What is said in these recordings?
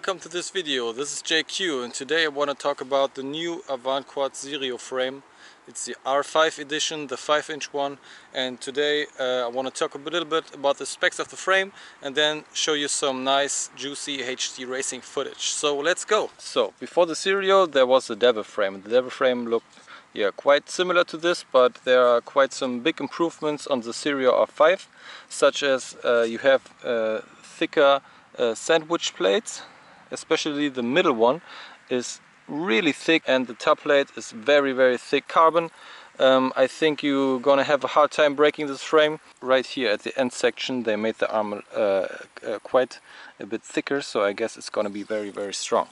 welcome to this video. This is JQ and today I want to talk about the new Avantquads Sirio frame. It's the R5 edition, the 5-inch one, and today I want to talk a little bit about the specs of the frame and then show you some nice juicy HD racing footage. So let's go! So before the Sirio there was the Devel frame. The Devel frame looked quite similar to this, but there are quite some big improvements on the Sirio R5, such as you have thicker sandwich plates, especially the middle one is really thick and the top plate is very thick carbon. I think you're gonna have a hard time breaking this frame. Right here at the end section they made the armor quite a bit thicker, so I guess it's gonna be very strong.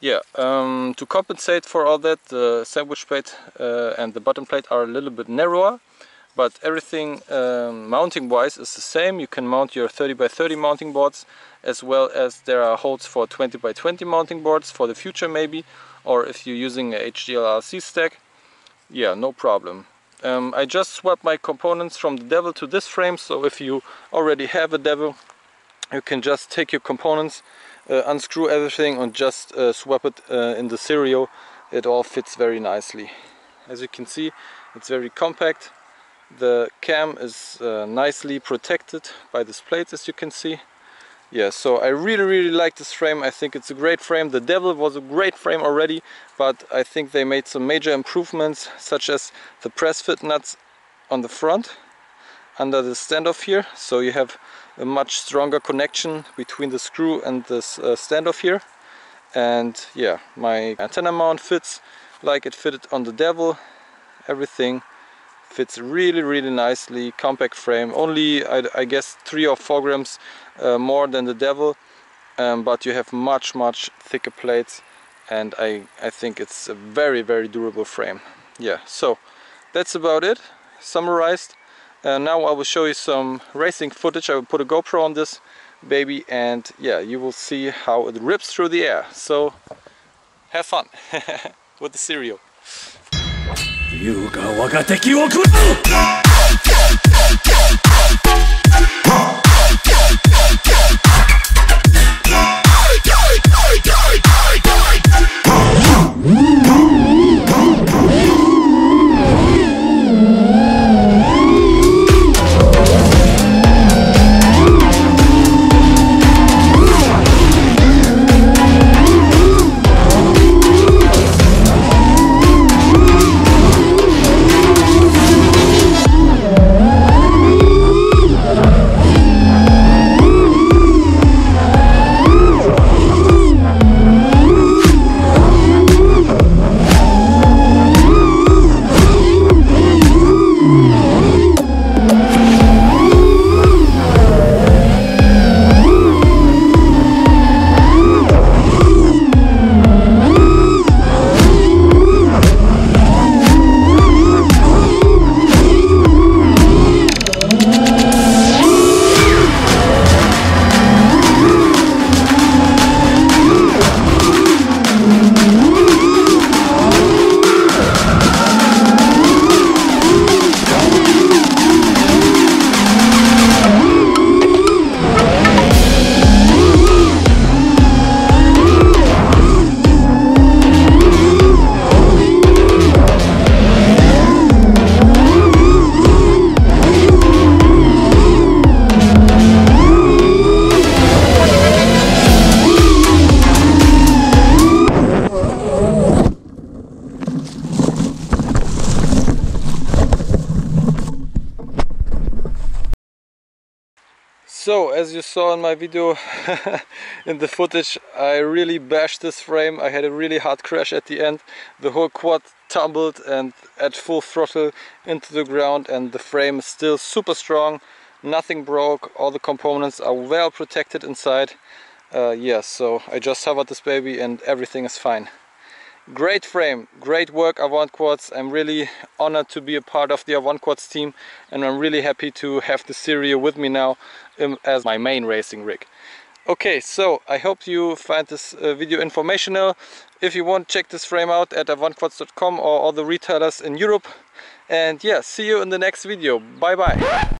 To compensate for all that, the sandwich plate and the bottom plate are a little bit narrower, but everything mounting wise is the same. You can mount your 30x30 mounting boards, as well as there are holes for 20x20 mounting boards for the future maybe, or if you're using a HDLRC stack, no problem. I just swapped my components from the Devel to this frame, so if you already have a Devel you can just take your components, unscrew everything and just swap it in the Sirio. It all fits very nicely. As you can see, it's very compact. The cam is nicely protected by this plate, as you can see. So I really like this frame. I think it's a great frame. The Devel was a great frame already, but I think they made some major improvements, such as the press fit nuts on the front under the standoff here, so you have a much stronger connection between the screw and this standoff here. And my antenna mount fits like it fitted on the Devel. Everything fits really nicely. Compact frame, only I guess 3 or 4 grams more than the Devel, but you have much thicker plates, and I think it's a very durable frame. So that's about it summarized. Now I will show you some racing footage. I will put a GoPro on this baby and you will see how it rips through the air. So have fun with the Sirio. So, as you saw in my video, in the footage, I really bashed this frame. I had a really hard crash at the end. The whole quad tumbled and at full throttle into the ground, and the frame is still super strong. Nothing broke, all the components are well protected inside. So I just covered this baby and everything is fine. Great frame, great work Avantquads. I'm really honored to be a part of the Avantquads team, and I'm really happy to have the Sirio with me now as my main racing rig. Okay, so I hope you find this video informational. If you want, check this frame out at avantquads.com or all the retailers in Europe. And see you in the next video. Bye bye.